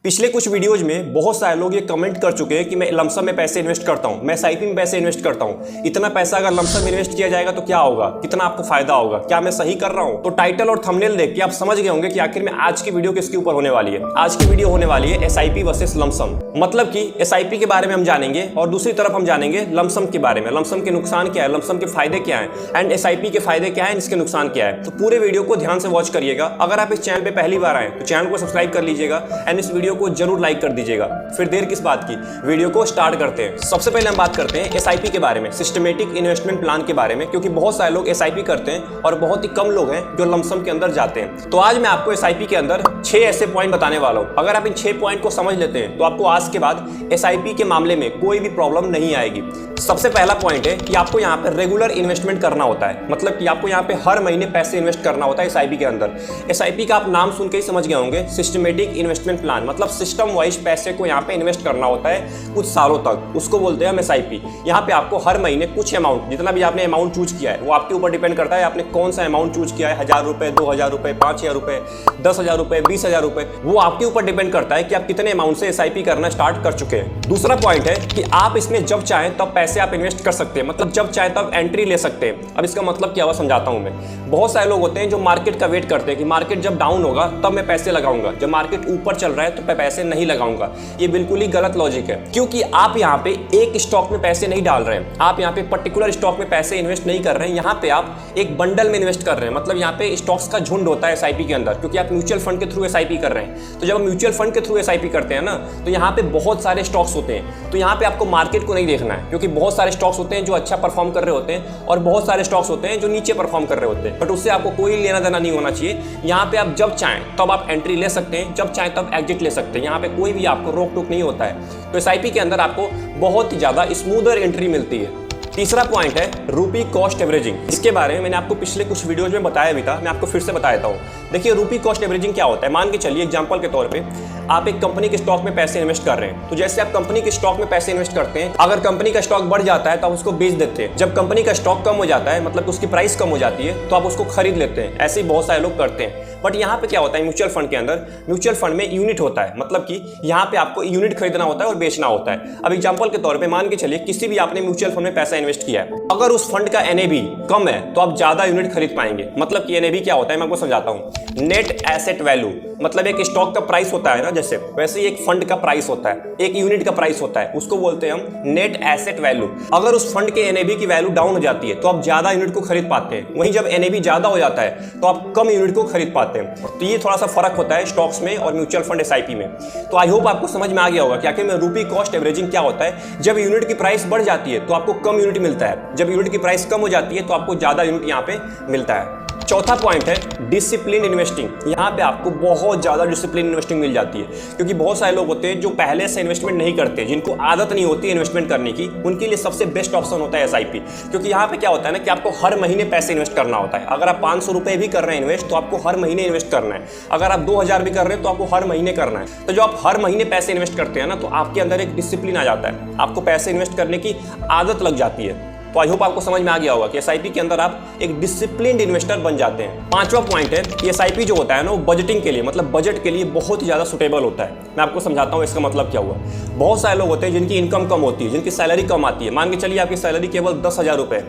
पिछले कुछ वीडियोज में बहुत सारे लोग ये कमेंट कर चुके हैं कि मैं लमसम में पैसे इन्वेस्ट करता हूं, मैं एसआईपी में पैसे इन्वेस्ट करता हूं। इतना पैसा अगर लमसम इन्वेस्ट किया जाएगा तो क्या होगा, कितना आपको फायदा होगा, क्या मैं सही कर रहा हूं? तो टाइटल और थंबनेल देख के आप समझ गए होंगे कि आखिर में आज की वीडियो किसके ऊपर होने वाली है। आज की वीडियो होने वाली है एसआईपी वर्सेस लमसम, मतलब कि एसआईपी के बारे में हम जानेंगे और दूसरी तरफ हम जानेंगे लमसम के बारे में। लमसम के नुकसान क्या है, लमसम के फायदे क्या है एंड एसआईपी के फायदे क्या है, इसके नुकसान क्या है। तो पूरे वीडियो को ध्यान से वॉच करिएगा। अगर आप इस चैनल पे पहली बार आए तो चैनल को सब्सक्राइब कर लीजिएगा एंड इस वीडियो को जरूर लाइक कर दीजिएगा। फिर देर किस बात की, वीडियो को स्टार्ट करते हैं। सबसे पहले हम बात करते हैं एसआईपी के बारे में, सिस्टमेटिक इन्वेस्टमेंट प्लान के बारे में, क्योंकि बहुत सारे लोग एसआईपी करते हैं और बहुत ही कम लोग हैं जो लमसम के अंदर जाते हैं। तो आज मैं आपको एसआईपी के अंदर 6 ऐसे पॉइंट बताने वाला हूं। अगर आप इन 6 पॉइंट को समझ लेते हैं तो आपको आज के बाद एसआईपी के मामले में कोई भी प्रॉब्लम नहीं आएगी। सबसे पहला पॉइंट है कि आपको यहाँ पे रेगुलर इन्वेस्टमेंट करना होता है, मतलब कि आपको यहाँ पे हर महीने पैसे इन्वेस्ट करना होता है एसआईपी के अंदर। एसआईपी का आप नाम सुन के ही समझ गए होंगे, सिस्टमेटिक इन्वेस्टमेंट प्लान, मतलब सिस्टम वाइज पैसे को यहाँ पे इन्वेस्ट करना होता है कुछ सालों तक, उसको बोलते हैं हम एसआईपी। यहाँ पे आपको हर महीने कुछ अमाउंट, जितना भी आपने अमाउंट चूज किया है वो आपके ऊपर डिपेंड करता है आपने कौन सा अमाउंट चूज किया है। 1000 रुपए, 2000 रुपए, 5000 रुपए, 10,000 रुपए, 20,000 रुपए, वो आपके ऊपर डिपेंड करता है कि आप कितने अमाउंट से एसआईपी करना स्टार्ट कर चुके हैं। दूसरा पॉइंट है कि आप इसमें जब चाहें तब पैसे आप इन्वेस्ट कर सकते हैं, मतलब जब चाहे तब एंट्री ले सकते हैं। अब इसका मतलब क्या हुआ समझाता हूं मैं। बहुत सारे लोग होते हैं जो मार्केट का वेट करते हैं कि मार्केट जब डाउन होगा तब मैं पैसे लगाऊंगा, जब मार्केट ऊपर चल रहा है तो मैं पैसे नहीं लगाऊंगा। ये बिल्कुल ही गलत लॉजिक है, क्योंकि आप यहाँ पे एक स्टॉक में पैसे नहीं डाल रहे हैं, आप यहाँ पे पर्टिकुलर स्टॉक में पैसे इन्वेस्ट नहीं कर रहे हैं। यहाँ पे आप एक बंडल में इन्वेस्ट कर रहे हैं, मतलब यहाँ पे स्टॉक्स का झुंड होता है एसआईपी के अंदर, क्योंकि आप म्यूचुअल फंड के थ्रू एसआईपी कर रहे हैं। तो जब म्यूचुअल फंड के थ्रू एसआईपी करते हैं ना, तो यहाँ पे बहुत सारे स्टॉक्स होते हैं। तो यहाँ पे आपको मार्केट को नहीं देखना है, क्योंकि बहुत सारे स्टॉक्स होते हैं जो अच्छा परफॉर्म कर रहे होते हैं और बहुत सारे स्टॉक्स होते हैं जो नीचे परफॉर्म कर रहे होते हैं, बट उससे आपको कोई लेना देना नहीं होना चाहिए। यहाँ पे आप जब चाहें तब आप एंट्री ले सकते हैं, जब चाहें तब एग्जिट ले सकते हैं। यहाँ पे कोई भी आपको रोक टोक नहीं होता है। तो एसआईपी के अंदर आपको बहुत ही ज्यादा स्मूदर एंट्री मिलती है। तीसरा पॉइंट है रूपी कॉस्ट एवरेजिंग। इसके बारे में मैंने आपको पिछले कुछ वीडियोज में बताया भी था, मैं आपको फिर से बता देता हूँ। देखिए रूपी कॉस्ट एवरेजिंग क्या होता है। मान के चलिए एग्जांपल के तौर पे आप एक कंपनी के स्टॉक में पैसे इन्वेस्ट कर रहे हैं। तो जैसे आप कंपनी के स्टॉक में पैसे इन्वेस्ट करते हैं, अगर कंपनी का स्टॉक बढ़ जाता है तो आप उसको बेच देते हैं। जब कंपनी का स्टॉक कम हो जाता है, मतलब उसकी प्राइस कम हो जाती है, तो आप उसको खरीद लेते हैं। ऐसे ही बहुत सारे लोग करते हैं। बट यहाँ पे क्या होता है म्यूचुअल फंड के अंदर, म्यूचुअल फंड में यूनिट होता है, मतलब कि यहाँ पे आपको यूनिट खरीदना होता है और बेचना होता है। अब एग्जांपल के तौर पे मान के चलिए किसी भी आपने म्यूचुअल फंड में पैसा इन्वेस्ट किया है, अगर उस फंड का एनएवी कम है तो आप ज्यादा यूनिट खरीद पाएंगे। मतलब कि एनएवी क्या होता है मैं आपको समझाता हूँ। नेट एसेट वैल्यू, मतलब एक स्टॉक का प्राइस होता है ना, जैसे वैसे ही एक फंड का प्राइस होता है, एक यूनिट का प्राइस होता है, उसको बोलते हैं हम नेट एसेट वैल्यू। अगर उस फंड के एनएवी की वैल्यू डाउन हो जाती है तो आप ज्यादा यूनिट को खरीद पाते हैं, वहीं जब एनएवी ज्यादा हो जाता है तो आप कम यूनिट को खरीद पाते हैं। तो ये थोड़ा सा फर्क होता है स्टॉक्स में और म्यूचुअल फंड एसआईपी में। तो आई होप आपको समझ में आ गया होगा कि आखिर में रूपी कॉस्ट एवरेजिंग क्या होता है। जब यूनिट की प्राइस बढ़ जाती है तो आपको कम यूनिट मिलता है, जब यूनिट की प्राइस कम हो जाती है तो आपको ज्यादा यूनिट यहाँ पे मिलता है। चौथा पॉइंट है डिसिप्लिन इन्वेस्टिंग। यहाँ पे आपको बहुत ज्यादा डिसिप्लिन इन्वेस्टिंग मिल जाती है, क्योंकि बहुत सारे लोग होते हैं जो पहले से इन्वेस्टमेंट नहीं करते, जिनको आदत नहीं होती इन्वेस्टमेंट करने की, उनके लिए सबसे बेस्ट ऑप्शन होता है एसआईपी। क्योंकि यहाँ पे क्या होता है ना कि आपको हर महीने पैसे इन्वेस्ट करना होता है। अगर आप 500 रुपए भी कर रहे हैं इन्वेस्ट तो आपको हर महीने इन्वेस्ट करना है। अगर आप 2000 भी कर रहे हैं तो आपको हर महीने करना है। तो जो आप हर महीने पैसे इन्वेस्ट करते हैं ना, तो आपके अंदर एक डिसिप्लिन आ जाता है, आपको पैसे इन्वेस्ट करने की आदत लग जाती है। तो आई होप आपको समझ में आ गया होगा कि एसआईपी के अंदर आप एक डिसिप्लिन्ड इन्वेस्टर बन जाते हैं। पांचवा पॉइंट है कि एसआईपी जो होता है ना, वो बजटिंग के लिए, मतलब बजट के लिए बहुत ही ज्यादा सुटेबल होता है। मैं आपको समझाता हूँ इसका मतलब क्या हुआ। बहुत सारे लोग होते हैं जिनकी इनकम कम होती है, जिनकी सैलरी कम आती है। मान के चलिए आपकी सैलरी केवल 10,000 रुपए,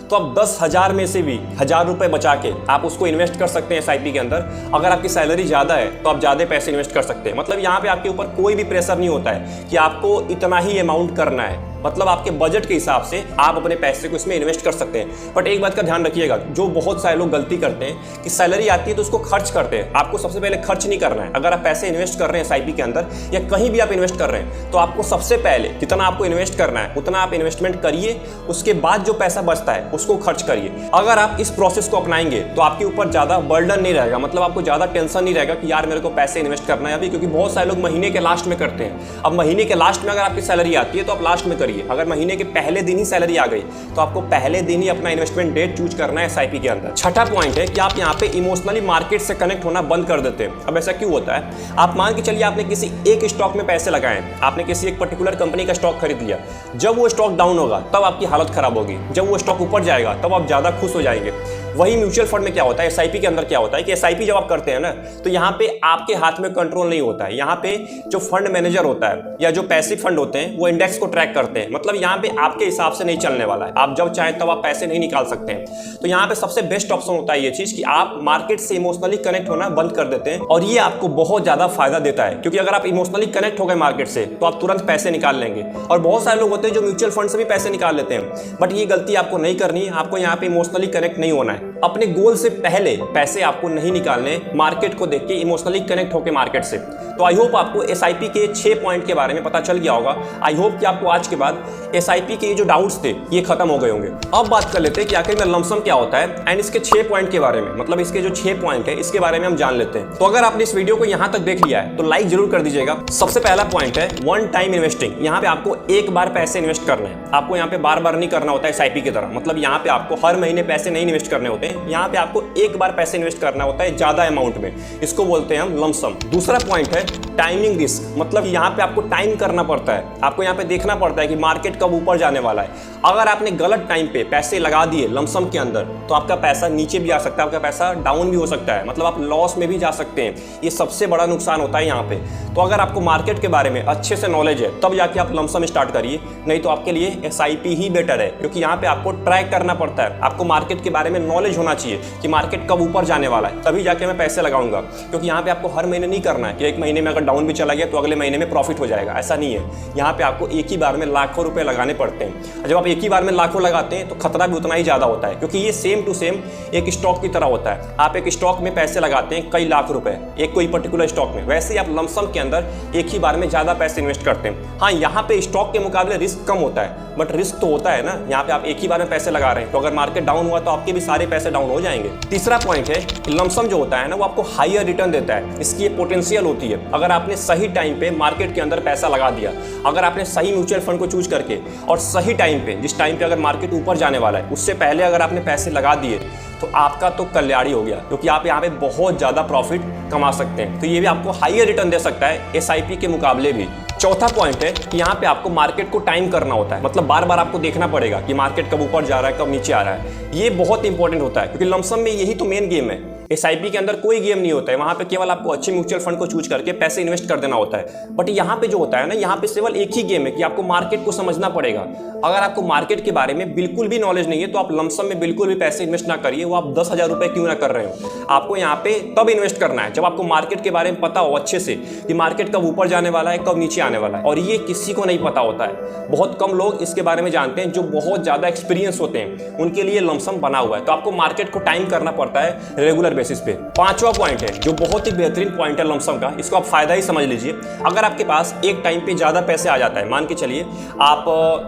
तो आप 10,000 में से भी 1000 रुपए बचा के आप उसको इन्वेस्ट कर सकते हैं एसआईपी के अंदर। अगर आपकी सैलरी ज़्यादा है तो आप ज़्यादा पैसे इन्वेस्ट कर सकते हैं। मतलब यहाँ पे आपके ऊपर कोई भी प्रेशर नहीं होता है कि आपको इतना ही अमाउंट करना है, मतलब आपके बजट के हिसाब से आप अपने पैसे को इसमें इन्वेस्ट कर सकते हैं। बट एक बात का ध्यान रखिएगा, जो बहुत सारे लोग गलती करते हैं कि सैलरी आती है तो उसको खर्च करते हैं। आपको सबसे पहले खर्च नहीं करना है। अगर आप पैसे इन्वेस्ट कर रहे हैं एसआईपी के अंदर या कहीं भी आप इन्वेस्ट कर रहे हैं, तो आपको सबसे पहले जितना आपको इन्वेस्ट करना है उतना आप इन्वेस्टमेंट करिए, उसके बाद जो पैसा बचता है उसको खर्च करिए। अगर आप इस प्रोसेस को अपनाएंगे तो आपके ऊपर ज्यादा बर्डन नहीं रहेगा, मतलब आपको ज्यादा टेंशन नहीं रहेगा कि यार मेरे को पैसे इन्वेस्ट करना है अभी, क्योंकि बहुत सारे लोग महीने के लास्ट में करते हैं। अब महीने के लास्ट में अगर आपकी सैलरी आती है तो आप लास्ट में करिए। अगर महीने के पहले दिन ही सैलरी आ गई तो आपको पहले दिन ही अपना इन्वेस्टमेंट डेट चूज करना है एसआईपी के अंदर। छठा पॉइंट है कि आप यहाँ पे इमोशनली मार्केट से कनेक्ट होना बंद कर देते हैं। अब ऐसा क्यों होता है? आप मान के चलिए आपने किसी एक स्टॉक में पैसे लगाए, आपने किसी एक पर्टिकुलर कंपनी का स्टॉक खरीद लिया। जब वो स्टॉक डाउन होगा तब आपकी हालत खराब होगी, जब वो स्टॉक ऊपर जाएगा तब आप ज्यादा खुश हो जाएंगे। वही म्यूचुअल फंड में क्या होता है, एसआईपी के अंदर क्या होता है कि एसआईपी जब आप करते हैं ना, तो यहाँ पे आपके हाथ में कंट्रोल नहीं होता है। यहाँ पे जो फंड मैनेजर होता है या जो पैसिव फंड होते हैं वो इंडेक्स को ट्रैक करते हैं, मतलब यहाँ पे आपके हिसाब से नहीं चलने वाला है। आप जब चाहें तब आप पैसे नहीं निकाल सकते हैं। तो यहाँ पे सबसे बेस्ट ऑप्शन होता है ये चीज कि आप मार्केट से इमोशनली कनेक्ट होना बंद कर देते हैं, और ये आपको बहुत ज्यादा फायदा देता है। क्योंकि अगर आप इमोशनली कनेक्ट हो गए मार्केट से तो आप तुरंत पैसे निकाल लेंगे। और बहुत सारे लोग होते हैं जो म्यूचुअल फंड से भी पैसे निकाल लेते हैं, बट ये गलती आपको नहीं करनी है। आपको यहाँ पे इमोशनली कनेक्ट नहीं होना है। अपने गोल से पहले पैसे आपको नहीं निकालने, मार्केट को देख के इमोशनली कनेक्ट होकर मार्केट से। तो आई होप आपको एसआईपी के 6 पॉइंट के बारे में पता चल गया होगा। आई होप कि आपको आज के बाद एसआईपी के जो डाउट्स थे ये खत्म हो गए होंगे। अब बात कर लेते हैं कि आखिर में लमसम क्या होता है एंड इसके 6 पॉइंट के बारे में, मतलब इसके जो 6 पॉइंट है इसके बारे में हम जान लेते हैं। तो अगर आपने इस वीडियो को यहाँ तक देख लिया है तो लाइक जरूर कर दीजिएगा। सबसे पहला पॉइंट है वन टाइम इन्वेस्टिंग। यहाँ पे आपको एक बार पैसे इन्वेस्ट करने हैं। आपको यहाँ पे बार बार नहीं करना होता है एसआईपी की तरह, मतलब यहाँ पे आपको हर महीने पैसे नहीं इन्वेस्ट करने होते हैं। यहाँ पे आपको एक बार पैसे इन्वेस्ट करना होता है ज्यादा अमाउंट में, इसको बोलते हैं हम लमसम। दूसरा पॉइंट है टाइमिंग रिस्क, मतलब यहाँ पे आपको टाइम करना पड़ता है। आपको यहाँ पे देखना पड़ता है कि मार्केट कब ऊपर जाने वाला है। अगर आपने गलत टाइम पे पैसे लगा दिए लमसम के अंदर तो आपका पैसा नीचे भी आ सकता है, आपका पैसा डाउन भी हो सकता है, मतलब आप लॉस में भी जा सकते हैं। ये सबसे बड़ा नुकसान होता है यहाँ पे। तो अगर आपको मार्केट के बारे में अच्छे से नॉलेज है तब जाके आप लमसम स्टार्ट करिए, नहीं तो आपके लिए एसआईपी ही बेटर है। क्योंकि यहाँ पे आपको ट्रैक करना पड़ता है, आपको मार्केट के बारे में नॉलेज होना चाहिए कि मार्केट कब ऊपर जाने वाला है, तभी जाके मैं पैसे लगाऊंगा। क्योंकि यहाँ पे आपको हर महीने नहीं करना है कि एक महीने में अगर डाउन भी चला गया तो अगले महीने में प्रॉफिट हो जाएगा, ऐसा नहीं है। यहाँ पे आपको एक ही बार में लाखों रुपए लगाने पड़ते हैं। जब आप एक ही बार में लाखों लगाते हैं तो खतरा भी उतना ही ज्यादा होता है, क्योंकि ये सेम टू सेम एक स्टॉक की तरह होता है। आप एक स्टॉक में पैसे लगाते हैं कई लाख रुपए एक कोई पर्टिकुलर स्टॉक में, वैसे ही आप लमसम के अंदर एक ही बार में ज्यादा पैसे इन्वेस्ट करते हैं। हाँ, यहाँ पे स्टॉक के मुकाबले रिस्क कम होता है, बट रिस्क तो होता है ना। यहाँ पे आप एक ही बार में पैसे लगा रहे हैं तो अगर मार्केट डाउन हुआ तो आपके भी सारे पैसे डाउन हो जाएंगे। तीसरा पॉइंट है लमसम जो होता है ना वो आपको हाईयर रिटर्न देता है, इसकी ये पोटेंशियल होती है। अगर आपने सही टाइम पे मार्केट के अंदर पैसा लगा दिया, अगर आपने सही म्यूचुअल फंड को चूज करके और सही टाइम पे, जिस टाइम पे अगर मार्केट ऊपर जाने वाला है उससे पहले अगर आपने पैसे लगा दिए तो आपका तो कल्याणी हो गया, क्योंकि आप यहाँ पे बहुत ज्यादा प्रॉफिट कमा सकते हैं। तो ये भी आपको हाईयर रिटर्न दे सकता है एसआईपी के मुकाबले भी। चौथा पॉइंट है कि यहाँ पे आपको मार्केट को टाइम करना होता है, मतलब बार बार आपको देखना पड़ेगा कि मार्केट कब ऊपर जा रहा है कब नीचे आ रहा है। ये बहुत इंपॉर्टेंट होता है, क्योंकि लमसम में यही तो मेन गेम है। एसआईपी के अंदर कोई गेम नहीं होता है, वहां पे केवल आपको अच्छे म्यूचुअल फंड को चूज करके पैसे इन्वेस्ट कर देना होता है। बट यहाँ पे जो होता है ना, यहाँ पे केवल एक ही गेम है कि आपको मार्केट को समझना पड़ेगा। अगर आपको मार्केट के बारे में बिल्कुल भी नॉलेज नहीं है तो आप लमसम में बिल्कुल भी पैसे इन्वेस्ट ना करिए, वो आप 10,000 रुपए क्यों ना कर रहे हो। आपको यहाँ पे तब इन्वेस्ट करना है जब आपको मार्केट के बारे में पता हो अच्छे से कि मार्केट कब ऊपर जाने वाला है कब नीचे आने वाला है, और ये किसी को नहीं पता होता है। बहुत कम लोग इसके बारे में जानते हैं, जो बहुत ज्यादा एक्सपीरियंस होते हैं उनके लिए लमसम बना हुआ है। तो आपको मार्केट को टाइम करना पड़ता है रेगुलर बेसिस पे। पांचवा पॉइंट है जो बहुत ही बेहतरीन पॉइंट है लमसम का, इसको आप फायदा ही समझ लीजिए। अगर आपके पास एक टाइम पे ज्यादा पैसे आ जाता है, मान के चलिए आप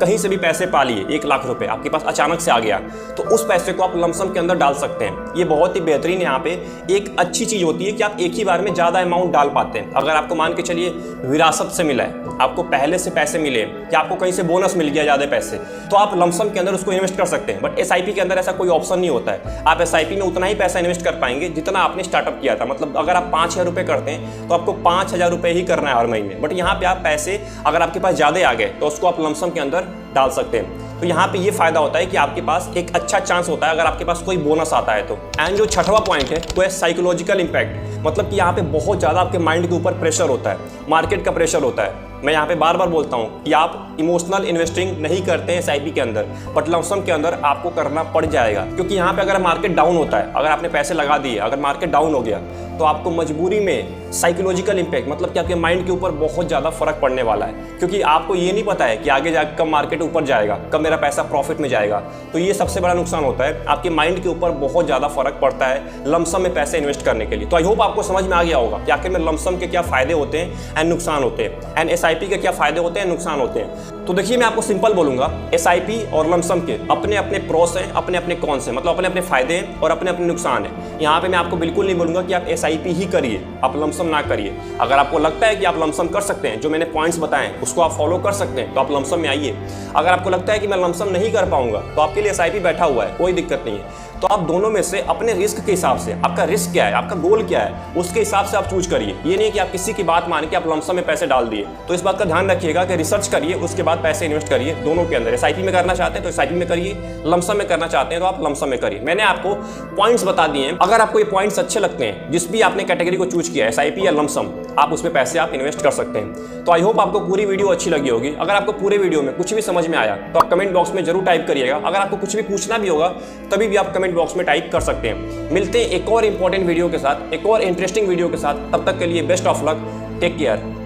कहीं से भी पैसे पा लिए, 1 लाख रुपए आपके पास अचानक से आ गया, तो उस पैसे को आप लमसम के अंदर डाल सकते हैं। ये बहुत ही बेहतरीन यहाँ पे एक अच्छी चीज होती है कि आप एक ही बार में ज्यादा अमाउंट डाल पाते हैं। अगर आपको मान के चलिए विरासत से मिला है, आपको पहले से पैसे मिले या आपको कहीं से बोनस मिल गया ज्यादा पैसे, तो आप लमसम के अंदर उसको इन्वेस्ट कर सकते हैं। बट एसआईपी के अंदर ऐसा कोई ऑप्शन नहीं होता है। आप एसआईपी में उतना ही पैसा इन्वेस्ट कर पाएंगे जितना आपने स्टार्टअप किया था। मतलब अगर आप 5,000 रुपए करते हैं तो आपको 5,000 रुपए ही करना है हर महीने। बट यहाँ पे आप पैसे अगर आपके पास ज्यादा आ गए तो उसको आप लमसम के अंदर डाल सकते हैं। तो यहाँ पे ये फायदा होता है कि आपके पास एक अच्छा चांस होता है अगर आपके पास कोई बोनस आता है तो। एंड जो छठवां पॉइंट है वो है साइकोलॉजिकल इंपैक्ट, मतलब कि यहाँ पे बहुत ज्यादा आपके माइंड के ऊपर प्रेशर होता है, मार्केट का प्रेशर होता है। मैं यहाँ पे बार बार बोलता हूँ कि आप इमोशनल इन्वेस्टिंग नहीं करते हैं एसआईपी के अंदर, बट लमसम के अंदर आपको करना पड़ जाएगा। क्योंकि यहाँ पे अगर मार्केट डाउन होता है, अगर आपने पैसे लगा दिए, अगर मार्केट डाउन हो गया तो आपको मजबूरी में साइकोलॉजिकल इंपैक्ट, मतलब कि आपके माइंड के ऊपर बहुत ज़्यादा फर्क पड़ने वाला है। क्योंकि आपको ये नहीं पता है कि आगे जाकर कब मार्केट ऊपर जाएगा, कब मेरा पैसा प्रॉफिट में जाएगा। तो ये सबसे बड़ा नुकसान होता है, आपके माइंड के ऊपर बहुत ज़्यादा फर्क पड़ता है लमसम में पैसे इन्वेस्ट करने के लिए। तो आई होप आपको समझ में आ गया होगा कि आखिर में लमसम के क्या फायदे होते हैं एंड नुकसान होते हैं, एंड एसआईपी के क्या फायदे होते हैं नुकसान होते हैं। तो देखिए मैं आपको सिंपल बोलूंगा, एसआईपी और लमसम के अपने अपने प्रोस हैं, अपने अपने कॉन्स हैं, मतलब अपने अपने फायदे हैं और अपने अपने नुकसान हैं। यहाँ पे मैं आपको बिल्कुल नहीं बोलूंगा कि आप एसआईपी ही करिए, आप लमसम ना करिए। अगर आपको लगता है कि आप लमसम कर सकते हैं, जो मैंने पॉइंट्स बताए उसको आप फॉलो कर सकते हैं, तो आप लमसम में आइए। अगर आपको लगता है कि मैं लमसम नहीं कर पाऊंगा तो आपके लिए एसआईपी बैठा हुआ है, कोई दिक्कत नहीं है। तो आप दोनों में से अपने रिस्क के हिसाब से, आपका रिस्क क्या है, आपका गोल क्या है, उसके हिसाब से आप चूज करिए। ये नहीं कि आप किसी की बात मान के आप लमसम में पैसे डाल दिए। तो इस बात का ध्यान रखिएगा कि रिसर्च करिए, उसके बाद पैसे इन्वेस्ट करिए दोनों के अंदर। एसआईपी में करना चाहते हैं तो एसआईपी में करिए, लमसम में करना चाहते हैं तो आप लमसम में करिए। मैंने आपको पॉइंट्स बता दिए हैं, अगर आपको ये पॉइंट्स अच्छे लगते हैं, जिस भी आपने कैटेगरी को चूज किया, एसआईपी या लमसम, आप उसमें पैसे आप इन्वेस्ट कर सकते हैं। तो आई होप आपको पूरी वीडियो अच्छी लगी होगी। अगर आपको पूरे वीडियो में कुछ भी समझ में आया तो आप कमेंट बॉक्स में जरूर टाइप करिएगा। अगर आपको कुछ भी पूछना भी होगा तभी भी आप कमेंट बॉक्स में टाइप कर सकते हैं। मिलते हैं एक और इंपॉर्टेंट वीडियो के साथ, एक और इंटरेस्टिंग वीडियो के साथ। तब तक के लिए best of luck, take care.